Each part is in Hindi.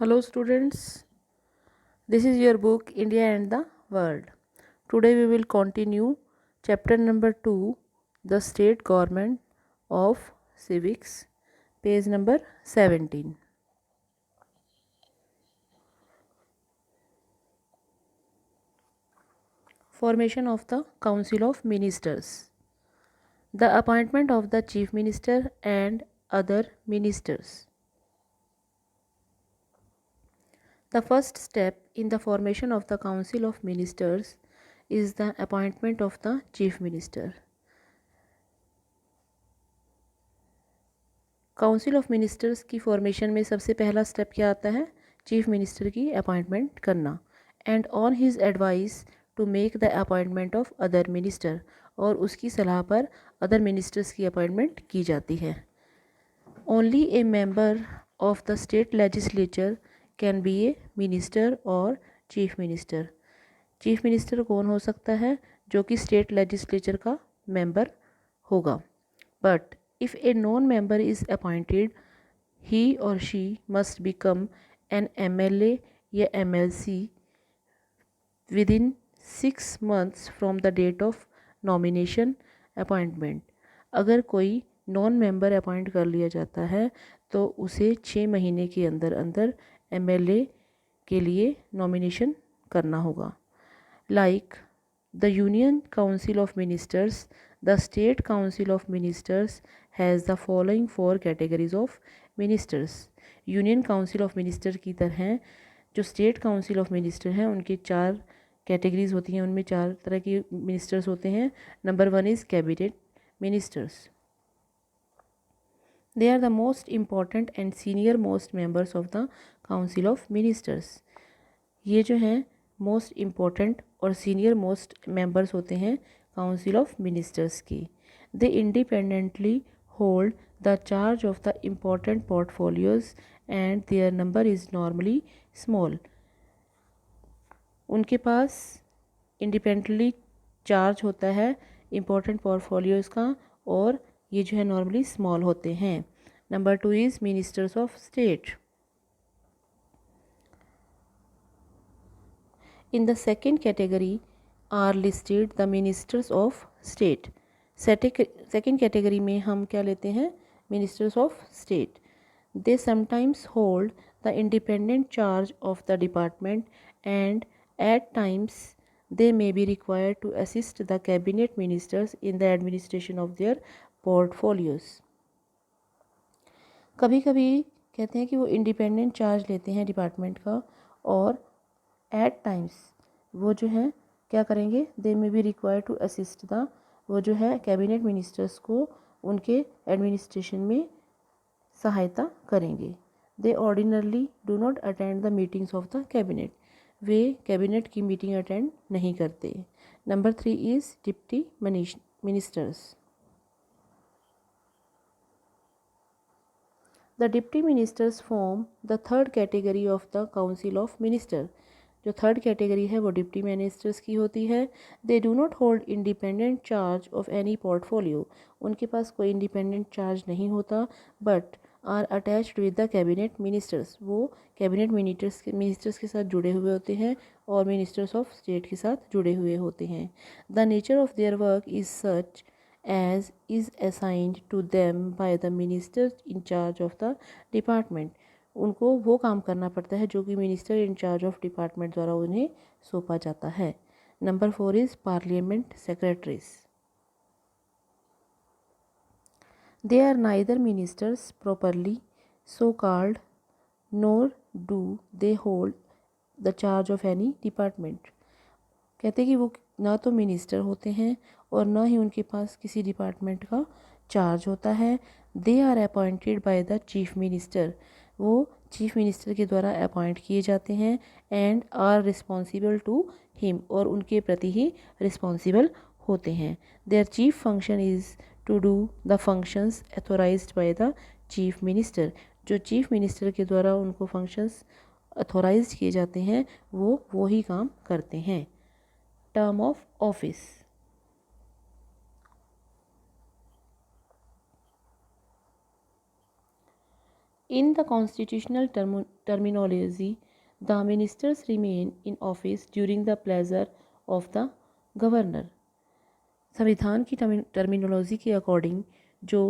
Hello students, this is your book India and the World. Today we will continue chapter number 2, The State Government of Civics, page number 17. Formation of the Council of Ministers. The appointment of the Chief Minister and other ministers. The first step in the formation of the Council of Ministers is the appointment of the Chief Minister. Council of ministers की फॉर्मेशन में सबसे पहला स्टेप क्या आता है? चीफ मिनिस्टर की अपॉइंटमेंट करना and on his advice to make the appointment of other minister, और उसकी सलाह पर अदर मिनिस्टर्स की अपॉइंटमेंट की जाती है. Only A member of the state legislature can be A minister और चीफ मिनिस्टर. चीफ मिनिस्टर कौन हो सकता है? जो कि स्टेट लेजिस्लेचर का मेंबर होगा. But if a non-member is appointed, he or she must become an MLA या MLC within 6 months from the date of nomination appointment. अगर कोई नॉन मेंबर अपॉइंट कर लिया जाता है तो उसे 6 महीने के अंदर अंदर MLA के लिए नॉमिनेशन करना होगा. Like the union council of ministers, the State Council of Ministers has the following 4 categories of ministers. Union council of minister की तरह जो स्टेट काउंसिल ऑफ मिनिस्टर हैं उनकी 4 कैटेगरीज होती हैं, उनमें 4 तरह के मिनिस्टर्स होते हैं. Number 1 is cabinet ministers. They are the most important and senior most members of the council of ministers. ये जो हैं मोस्ट इम्पॉर्टेंट और सीनियर मोस्ट मेंबर्स होते हैं काउंसिल ऑफ मिनिस्टर्स की. They independently hold the charge of the important portfolios and their number is normally small. उनके पास इंडिपेंडेंटली चार्ज होता है इम्पॉर्टेंट पोर्टफोलियोज का, और ये जो है नॉर्मली स्मॉल होते हैं. Number 2 is ministers of state. In the second category are listed the ministers of state. Second category में हम क्या लेते हैं? Ministers of state. They sometimes hold the independent charge of the department and at times they may be required to assist the cabinet ministers in the administration of their portfolios. कभी कभी कहते हैं कि वो इंडिपेंडेंट चार्ज लेते हैं डिपार्टमेंट का, और एट टाइम्स वो जो है क्या करेंगे? They may be required to assist the, वो जो है कैबिनेट मिनिस्टर्स को उनके एडमिनिस्ट्रेशन में सहायता करेंगे. They ordinarily do not attend the meetings of the cabinet. वे कैबिनेट की मीटिंग अटेंड नहीं करते. Number 3 is deputy ministers. The deputy ministers form the third category of the council of minister. जो थर्ड कैटेगरी है वो डिप्टी मिनिस्टर्स की होती है. They do not hold independent charge of any portfolio. उनके पास कोई इंडिपेंडेंट चार्ज नहीं होता, but are attached with the cabinet ministers. वो कैबिनेट मिनिस्टर्स के साथ जुड़े हुए होते हैं और मिनिस्टर्स ऑफ स्टेट के साथ जुड़े हुए होते हैं. The nature of their work is such as is assigned to them by the minister in charge of the department. उनको वो काम करना पड़ता है जो कि minister in charge of department द्वारा उन्हें सौंपा जाता है. Number 4 is parliament secretaries. They are neither ministers properly so called nor do they hold the charge of any department. कहते हैं कि वो ना तो मिनिस्टर होते हैं और ना ही उनके पास किसी डिपार्टमेंट का चार्ज होता है. They are appointed by the chief minister. वो चीफ मिनिस्टर के द्वारा अपॉइंट किए जाते हैं. And are responsible to him, और उनके प्रति ही रिस्पॉन्सिबल होते हैं. Their chief function is to do the functions authorised by the chief minister. जो चीफ मिनिस्टर के द्वारा उनको फंक्शंस अथोराइज किए जाते हैं वो ही काम करते हैं. Term of office. In the constitutional terminology, the ministers remain in office during the pleasure of the governor. संविधान की टर्मिनोलॉजी के अकॉर्डिंग जो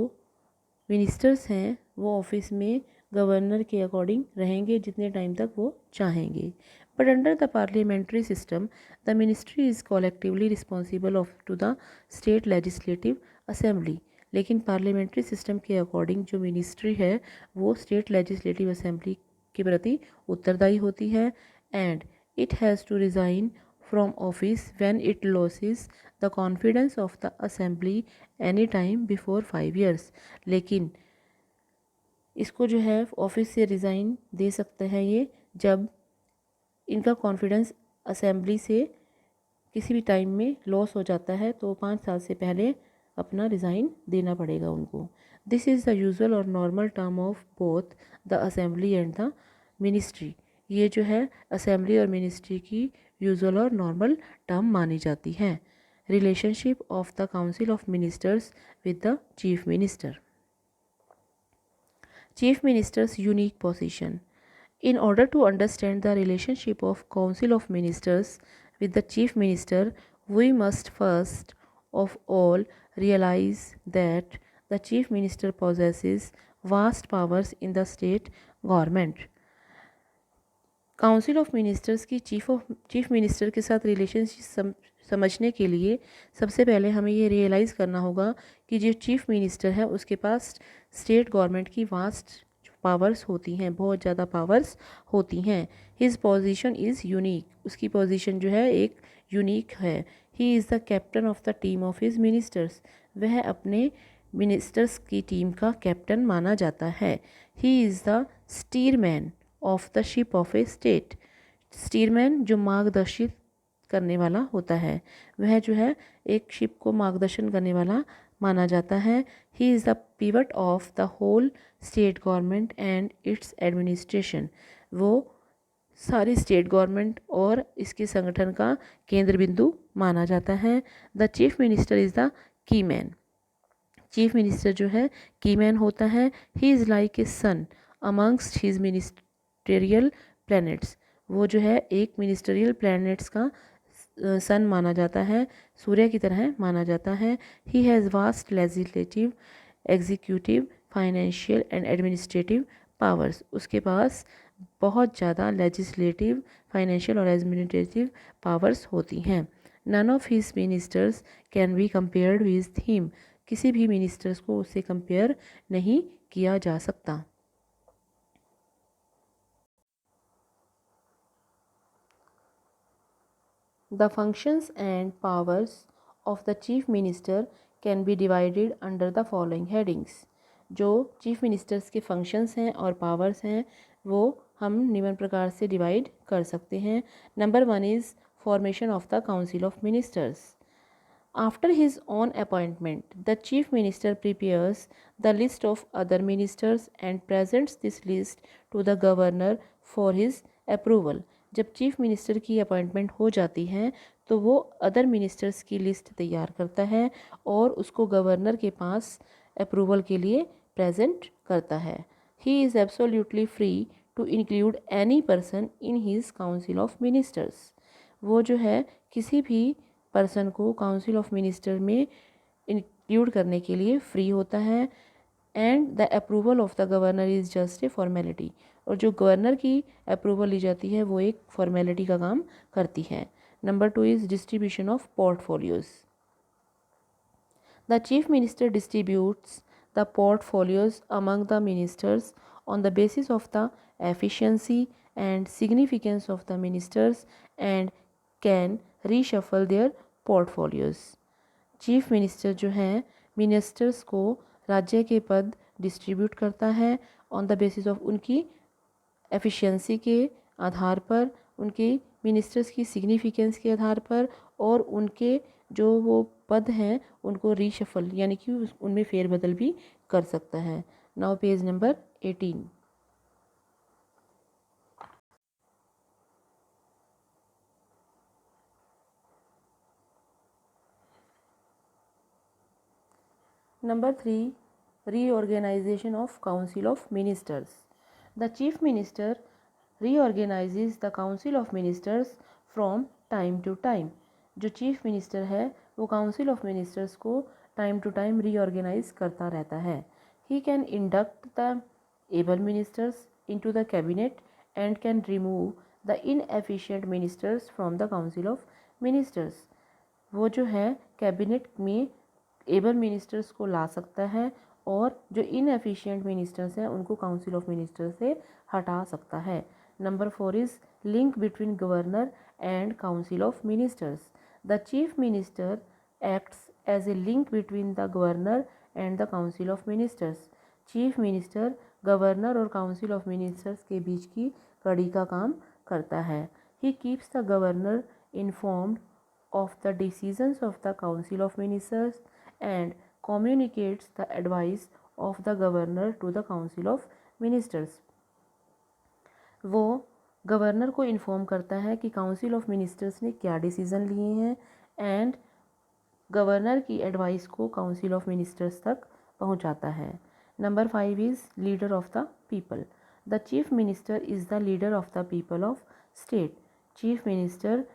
मिनिस्टर्स हैं वो ऑफिस में गवर्नर के अकॉर्डिंग रहेंगे जितने टाइम तक वो चाहेंगे. But under the parliamentary system the ministry is collectively responsible of to the state legislative assembly. लेकिन पार्लियामेंट्री सिस्टम के अकॉर्डिंग जो मिनिस्ट्री है वो स्टेट लेजिस्लेटिव असेंबली के प्रति उत्तरदायी होती है. And it has to resign from office when it loses the confidence of the assembly any time before 5 years. लेकिन इसको जो है ऑफिस से रिज़ाइन दे सकते हैं ये जब इनका कॉन्फिडेंस असेंबली से किसी भी टाइम में लॉस हो जाता है तो 5 साल से पहले अपना रिज़ाइन देना पड़ेगा उनको. दिस इज़ द यूजुअल और normal term of both the assembly and the ministry. ये जो है असेंबली और मिनिस्ट्री की यूजुअल और नॉर्मल टर्म मानी जाती हैं. Relationship of the council of ministers with the chief minister. Chief ministers unique position. In order to understand the relationship of Council of Ministers with the Chief Minister, we must first of all realize that the Chief Minister possesses vast powers in the state government. Council of ministers की चीफ मिनिस्टर के साथ रिलेशनशिप समझने के लिए सबसे पहले हमें ये रियलाइज़ करना होगा कि जो चीफ मिनिस्टर है उसके पास स्टेट गवर्नमेंट की वास्ट पावर्स होती हैं, बहुत ज़्यादा पावर्स होती हैं. His position is unique. उसकी पोजीशन जो है एक यूनिक है. He is the captain of the team of his ministers. वह अपने मिनिस्टर्स की टीम का कैप्टन माना जाता है. He is the steersman of the ship of a state. Steersman जो मार्गदर्शित करने वाला होता है, वह जो है एक शिप को मार्गदर्शन करने वाला माना जाता है. He is the pivot of the whole state government and its administration. वो सारी स्टेट गवर्नमेंट और इसके संगठन का केंद्र बिंदु माना जाता है. The chief minister is the key man. Chief minister जो है की मैन होता है. He is like a sun amongst his ministerial planets. वो जो है एक मिनिस्टेरियल प्लैनेट्स का सन माना जाता है, सूर्य की तरह माना जाता है. He has vast legislative, executive, financial and administrative powers. उसके पास बहुत ज़्यादा लेजिस्लेटिव, फाइनेंशियल और एडमिनिस्ट्रेटिव पावर्स होती हैं. None of his ministers can be compared with him. किसी भी मिनिस्टर्स को उससे कंपेयर नहीं किया जा सकता. The functions and powers of the chief minister can be divided under the following headings. जो चीफ मिनिस्टर्स के फंक्शंस हैं और पावर्स हैं वो हम निम्न प्रकार से डिवाइड कर सकते हैं. Number 1 is formation of the council of ministers. After his own appointment, the chief minister prepares the list of other ministers and presents this list to the governor for his approval. जब चीफ मिनिस्टर की अपॉइंटमेंट हो जाती है तो वो अदर मिनिस्टर्स की लिस्ट तैयार करता है और उसको गवर्नर के पास अप्रूवल के लिए प्रेजेंट करता है. He is absolutely free to include any person in his council of ministers. वो जो है किसी भी पर्सन को काउंसिल ऑफ मिनिस्टर में इंक्लूड करने के लिए फ्री होता है. And the approval of the governor is just a formality. और जो गवर्नर की अप्रूवल ली जाती है वो एक फॉर्मेलिटी का काम करती है. Number 2 is distribution of portfolios. The chief minister distributes the portfolios among the ministers on the basis of the efficiency and significance of the ministers and can reshuffle their portfolios. Chief minister जो हैं मिनिस्टर्स को राज्य के पद डिस्ट्रीब्यूट करता है ऑन द बेसिस ऑफ उनकी एफिशिएंसी के आधार पर, उनके मिनिस्टर्स की सिग्निफिकेंस के आधार पर और उनके जो वो पद हैं उनको रीशफल यानी कि उनमें फेरबदल भी कर सकता है. Now page number 18. Number 3, reorganization of Council of Ministers. The chief minister reorganizes the council of ministers from time to time. जो चीफ मिनिस्टर है वो काउंसिल ऑफ मिनिस्टर्स को टाइम टू टाइम रीऑर्गेनाइज करता रहता है। He can induct the able ministers into the cabinet and can remove the inefficient ministers from the council of ministers. वो जो है कैबिनेट में एबल मिनिस्टर्स को ला सकता है और जो इनएफिशिएंट मिनिस्टर्स हैं उनको काउंसिल ऑफ मिनिस्टर्स से हटा सकता है। Number 4 is link between governor and council of ministers. The chief minister acts as a link between the governor and the council of ministers. Chief minister governor और काउंसिल ऑफ मिनिस्टर्स के बीच की कड़ी का काम करता है। He keeps the governor informed of the decisions of the Council of Ministers and communicates the advice of the Governor to the Council of Ministers। वो गवर्नर को इन्फॉर्म करता है कि काउंसिल ऑफ मिनिस्टर्स ने क्या डिसीज़न लिए हैं एंड गवर्नर की एडवाइस को काउंसिल ऑफ मिनिस्टर्स तक पहुंचाता है। Number 5 is leader of the people. The chief minister is the leader of the people of state. Chief minister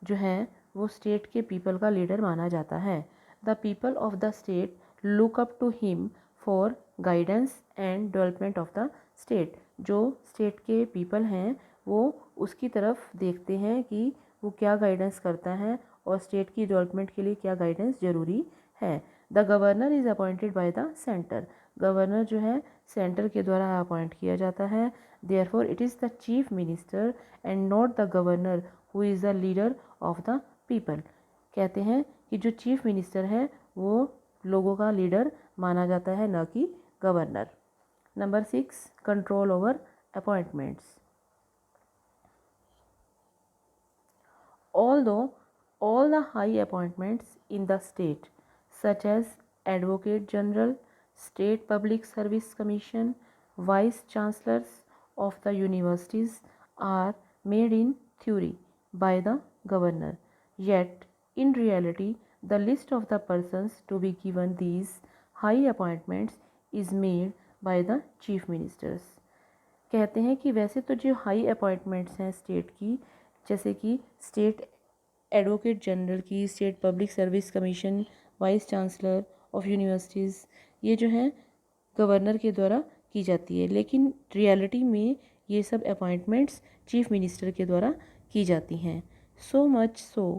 जो है वो स्टेट के पीपल का लीडर माना जाता है। The people of the state look up to him for guidance and development of the state. जो स्टेट के पीपल हैं वो उसकी तरफ देखते हैं कि वो क्या गाइडेंस करता है और स्टेट की डेवलपमेंट के लिए क्या गाइडेंस ज़रूरी है। The governor is appointed by the centre. Governor जो है सेंटर के द्वारा अपॉइंट किया जाता है। Therefore it is the chief minister and not the governor who is the leader of the people. कहते हैं कि जो चीफ मिनिस्टर है वो लोगों का लीडर माना जाता है, न कि governor. Number 6 control over appointments. Although all the high appointments in the state such as Advocate General, State Public Service Commission, Vice Chancellors of the universities are made in theory by the governor, yet in reality the list of the persons to be given these high appointments is made by the chief ministers। कहते हैं कि वैसे तो जो हाई अपॉइंटमेंट्स हैं स्टेट की, जैसे कि स्टेट एडवोकेट जनरल की, state public service commission, vice chancellor of universities, ये जो हैं गवर्नर के द्वारा की जाती है, लेकिन रियलिटी में ये सब अपॉइंटमेंट्स चीफ मिनिस्टर के द्वारा की जाती हैं। So much so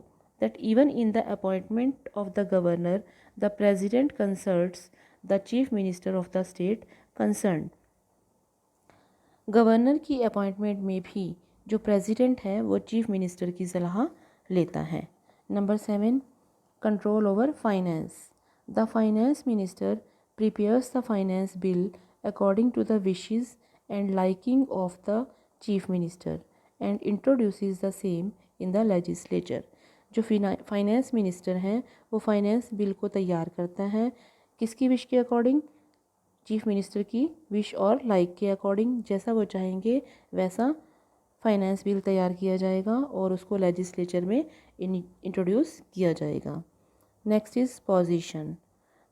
that even in the appointment of the governor the president consults the chief minister of the state concern. Governor की अपॉइंटमेंट में भी जो प्रेसिडेंट है वो चीफ मिनिस्टर की सलाह लेता है। Number 7 control over finance. The finance minister prepares the finance bill according to the wishes and liking of the chief minister and introduces the same in the legislature. जो फाइनेंस मिनिस्टर हैं वो फाइनेंस बिल को तैयार करता है किसकी विश के अकॉर्डिंग? चीफ मिनिस्टर की विश और लाइक के अकॉर्डिंग। जैसा वो चाहेंगे वैसा फाइनेंस बिल तैयार किया जाएगा और उसको लेजिस्लेचर में इंट्रोड्यूस किया जाएगा। Next is position.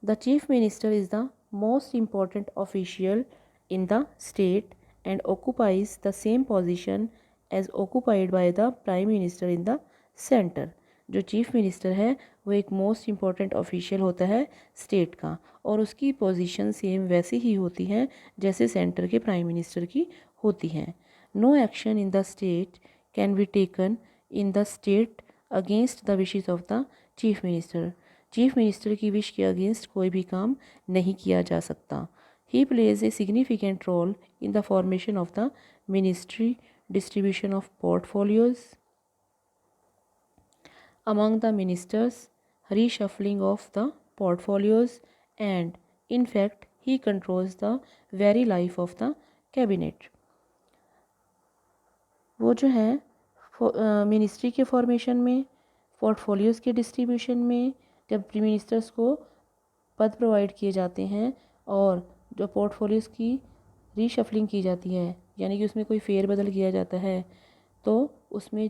The chief minister is the most important official in the state and occupies the same position as occupied by the prime minister in the centre. जो चीफ मिनिस्टर है वो एक मोस्ट इम्पॉर्टेंट ऑफिशियल होता है स्टेट का और उसकी पोजीशन सेम वैसी ही होती है जैसे सेंटर के प्राइम मिनिस्टर की होती हैं। No action in the state can be taken in the state against the wishes of the chief minister. Chief minister की विश के अगेंस्ट कोई भी काम नहीं किया जा सकता। He plays a significant role in the formation of the ministry, distribution of portfolios among the ministers, reshuffling of the portfolios, and in fact he controls the very life of the cabinet। वो जो है मिनिस्ट्री के फॉर्मेशन में, पोर्टफोलियोज़ के डिस्ट्रीब्यूशन में, जब मिनिस्टर्स को पद प्रोवाइड किए जाते हैं और जो पोर्टफोलियोज़ की रीशफलिंग की जाती है यानी कि उसमें कोई फेरबदल किया जाता है तो उसमें,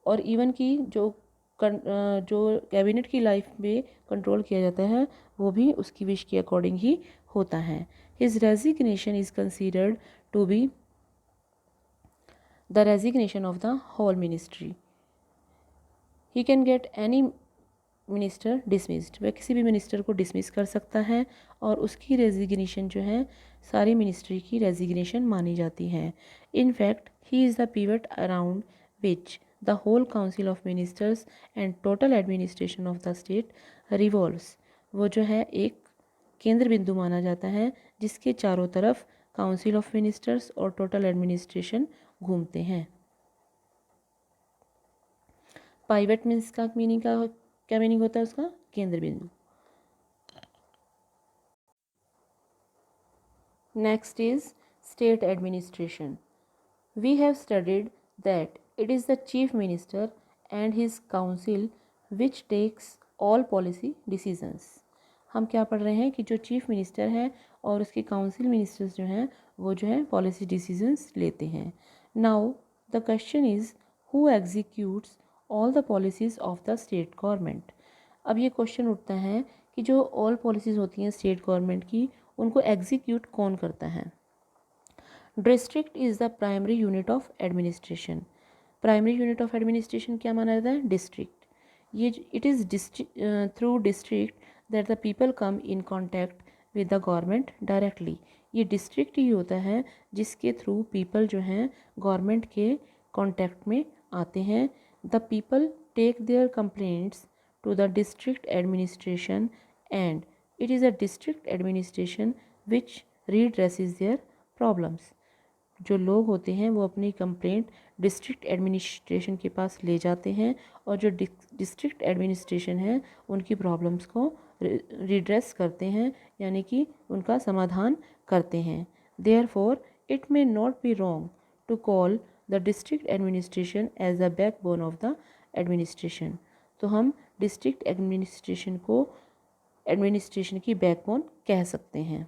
और इवन की जो कैबिनेट की लाइफ में कंट्रोल किया जाता है वो भी उसकी विश के अकॉर्डिंग ही होता है। His resignation is considered to be the resignation of the whole ministry. He can get any minister dismissed, वह किसी भी मिनिस्टर को डिसमिस कर सकता है और उसकी रेजिग्नेशन जो है सारी मिनिस्ट्री की रेजिग्नेशन मानी जाती है। In fact he is the pivot around which the whole council of ministers and total administration of the state revolves. वो जो है एक केंद्र बिंदु माना जाता है जिसके चारों तरफ काउंसिल ऑफ मिनिस्टर्स और टोटल एडमिनिस्ट्रेशन घूमते हैं। पाइवट मीन्स का मीनिंग क्या मीनिंग होता है उसका? केंद्र बिंदु। Next is state administration. We have studied that it is the chief minister and his council which takes all policy decisions. हम क्या पढ़ रहे हैं कि जो चीफ मिनिस्टर है और उसके काउंसिल मिनिस्टर्स जो हैं वो जो है पॉलिसी डिसीजंस लेते हैं। Now the question is who executes all the policies of the state government. अब ये क्वेश्चन उठता है कि जो ऑल पॉलिसीज़ होती हैं स्टेट गवर्नमेंट की उनको एग्जीक्यूट कौन करता है? District is the primary unit of administration. Primary unit of administration क्या माना जाता है? डिस्ट्रिक्ट। ये it is through district that the people come in contact with the government directly. ये डिस्ट्रिक्ट ही होता है जिसके थ्रू पीपल जो हैं गवर्नमेंट के कॉन्टैक्ट में आते हैं। The people take their complaints to the district administration and it is a district administration which redresses their problems। जो लोग होते हैं वो अपनी कंप्लेंट डिस्ट्रिक्ट एडमिनिस्ट्रेशन के पास ले जाते हैं और जो डिस्ट्रिक्ट एडमिनिस्ट्रेशन है उनकी प्रॉब्लम्स को रिड्रेस करते हैं यानी कि उनका समाधान करते हैं। Therefore it may not be wrong to call the district administration as the backbone of the administration. तो हम डिस्ट्रिक्ट एडमिनिस्ट्रेशन को एडमिनिस्ट्रेशन की बैकबोन कह सकते हैं।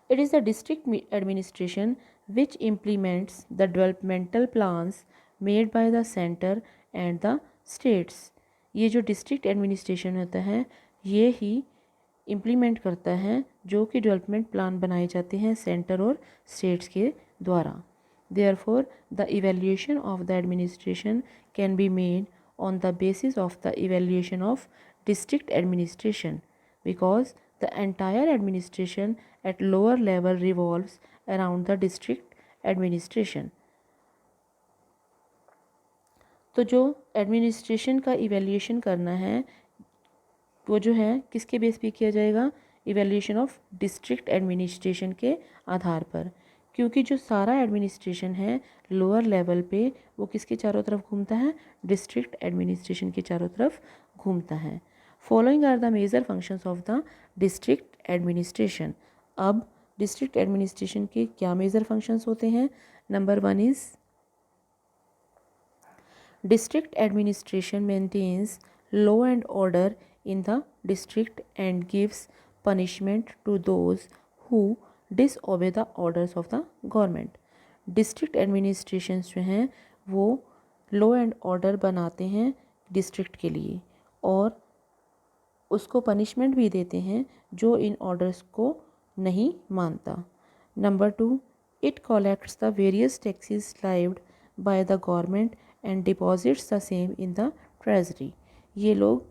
It is the district administration which implements the developmental plans made by the centre and the states. ये जो डिस्ट्रिक्ट एडमिनिस्ट्रेशन होता है ये ही इम्प्लीमेंट करता है जो कि डेवलपमेंट प्लान बनाए जाते हैं सेंटर और स्टेट्स के द्वारा। Therefore the evaluation of the administration can be made on the basis of the evaluation of district administration because the entire administration at lower level revolves around the district administration। तो जो एडमिनिस्ट्रेशन का इवैल्यूएशन करना है वो जो है किसके बेस पे किया जाएगा? इवैल्यूएशन ऑफ डिस्ट्रिक्ट एडमिनिस्ट्रेशन के आधार पर, क्योंकि जो सारा एडमिनिस्ट्रेशन है लोअर लेवल पे वो किसके चारों तरफ घूमता है? डिस्ट्रिक्ट एडमिनिस्ट्रेशन के चारों तरफ घूमता है। Following are the major functions of the district administration. अब डिस्ट्रिक्ट एडमिनिस्ट्रेशन के क्या मेजर फंक्शंस होते हैं? Number 1 is district administration maintains law and order in the district and gives punishment to those who disobey the orders of the government। District administration जो हैं वो लॉ एंड ऑर्डर बनाते हैं डिस्ट्रिक्ट के लिए और उसको पनिशमेंट भी देते हैं जो इन ऑर्डर्स को नहीं मानता। Number 2 it collects the various taxes lived by the government and deposits the same in the treasury. ये लोग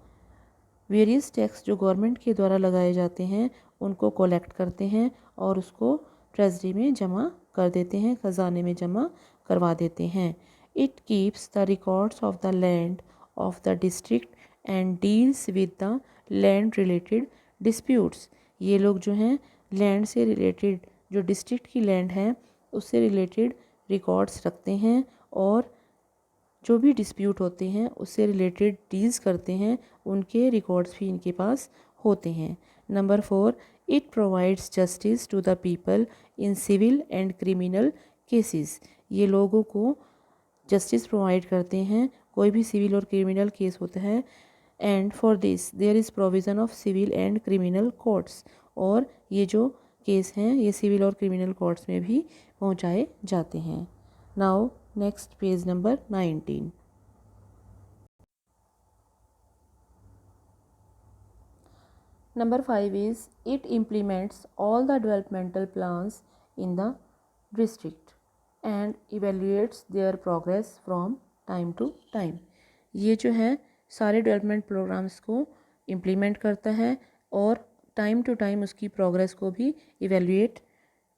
वेरियस टैक्स जो गवर्नमेंट के द्वारा लगाए जाते हैं उनको कलेक्ट करते हैं और उसको ट्रेजरी में जमा कर देते हैं, ख़जाने में जमा करवा देते हैं। It keeps the records of the land of the district and deals with the land related disputes. ये लोग जो हैं लैंड से रिलेटेड जो डिस्ट्रिक्ट की लैंड है उससे रिलेटेड रिकॉर्ड्स रखते हैं और जो भी डिस्प्यूट होते हैं उससे रिलेटेड डील्स करते हैं, उनके रिकॉर्ड्स भी इनके पास होते हैं। Number 4 it provides justice to the people in civil and criminal cases. ये लोगों को जस्टिस प्रोवाइड करते हैं कोई भी सिविल और क्रिमिनल केस होता है। And for this there is provision of civil and criminal courts. और ये जो केस हैं ये सिविल और क्रिमिनल कोर्ट्स में भी पहुंचाए जाते हैं। Now next page number 19। Number 5 is it implements all the developmental plans in the district and evaluates their progress from time to time. ये जो है सारे डेवलपमेंट प्रोग्राम्स को इम्प्लीमेंट करता है और टाइम टू टाइम उसकी प्रोग्रेस को भी इवेल्युएट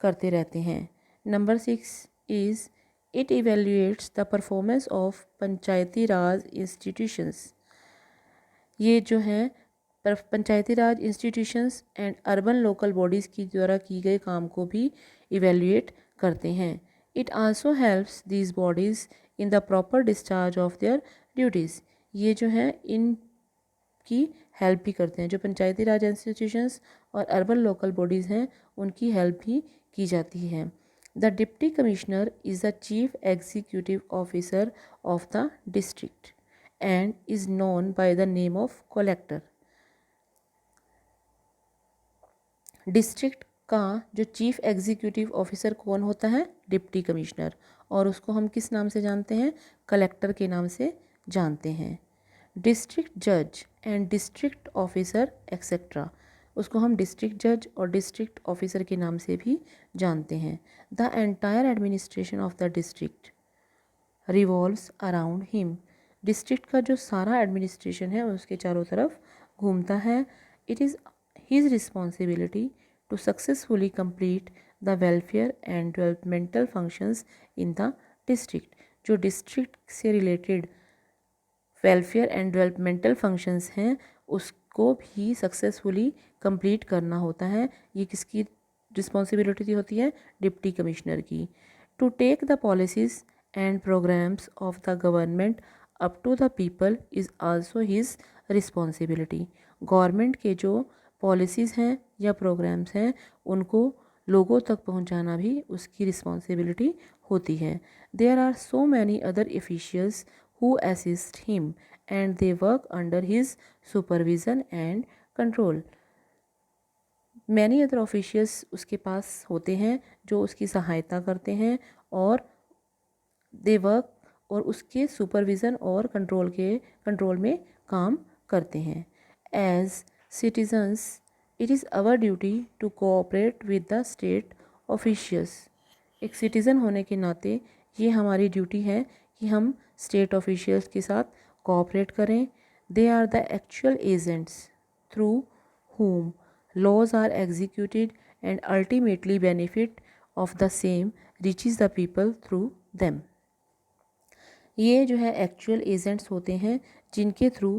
करते रहते हैं। Number 6 is it evaluates the performance of Panchayati Raj institutions. ये जो हैं Panchayati Raj institutions and urban local bodies की द्वारा की गए काम को भी इवेल्युएट करते हैं। It also helps these bodies in the proper discharge of their duties. ये जो हैं इनकी हेल्प भी करते हैं, जो पंचायती राज इंस्टीट्यूशंस और अर्बन लोकल बॉडीज़ हैं उनकी हेल्प भी की जाती है। The deputy commissioner is the chief executive officer of the district and is known by the name of collector। District का जो चीफ एग्जीक्यूटिव ऑफिसर कौन होता है? डिप्टी कमिश्नर, और उसको हम किस नाम से जानते हैं? कलेक्टर के नाम से जानते हैं। डिस्ट्रिक्ट जज एंड डिस्ट्रिक्ट ऑफिसर एक्सेट्रा, उसको हम डिस्ट्रिक्ट जज और डिस्ट्रिक्ट ऑफिसर के नाम से भी जानते हैं। The entire administration of the district revolves around him. District का जो सारा एडमिनिस्ट्रेशन है उसके चारों तरफ घूमता है। It is his responsibility to successfully complete the welfare and developmental functions in the district. जो डिस्ट्रिक्ट से related welfare and developmental functions हैं उसको भी सक्सेसफुली कंप्लीट करना होता है। ये किसकी रिस्पॉन्सिबिलिटी होती है? डिप्टी कमिश्नर की। To take the policies and programmes of the government up to the people is also his responsibility. Government के जो पॉलिसीज़ हैं या प्रोग्राम्स हैं उनको लोगों तक पहुंचाना भी उसकी रिस्पॉन्सिबिलिटी होती है। There are so many other officials who assist him and they work under his supervision and control. Many other officials उसके पास होते हैं जो उसकी सहायता करते हैं और दे वर्क और उसके सुपरविज़न और कंट्रोल में काम करते हैं। As citizens it is our duty to cooperate with the state officials. एक सिटीज़न होने के नाते ये हमारी ड्यूटी है कि हम स्टेट ऑफिशियल्स के साथ कोऑपरेट करें। They are the actual agents through whom laws are executed and ultimately benefit of the same reaches the people through them। ये जो है एक्चुअल एजेंट्स होते हैं जिनके थ्रू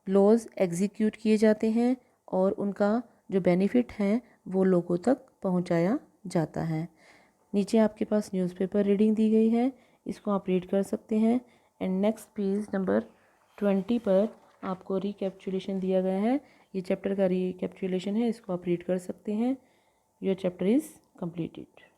लॉज एग्जीक्यूट किए जाते हैं और उनका जो बेनिफिट है वो लोगों तक पहुंचाया जाता है। नीचे आपके पास न्यूज़पेपर रीडिंग दी गई है, इसको आप रीड कर सकते हैं। एंड नेक्स्ट पेज नंबर 20 पर आपको रिकैप्चुलेशन दिया गया है। ये चैप्टर का रिकैप्चुलेशन है, इसको आप रीड कर सकते हैं। Your chapter is completed.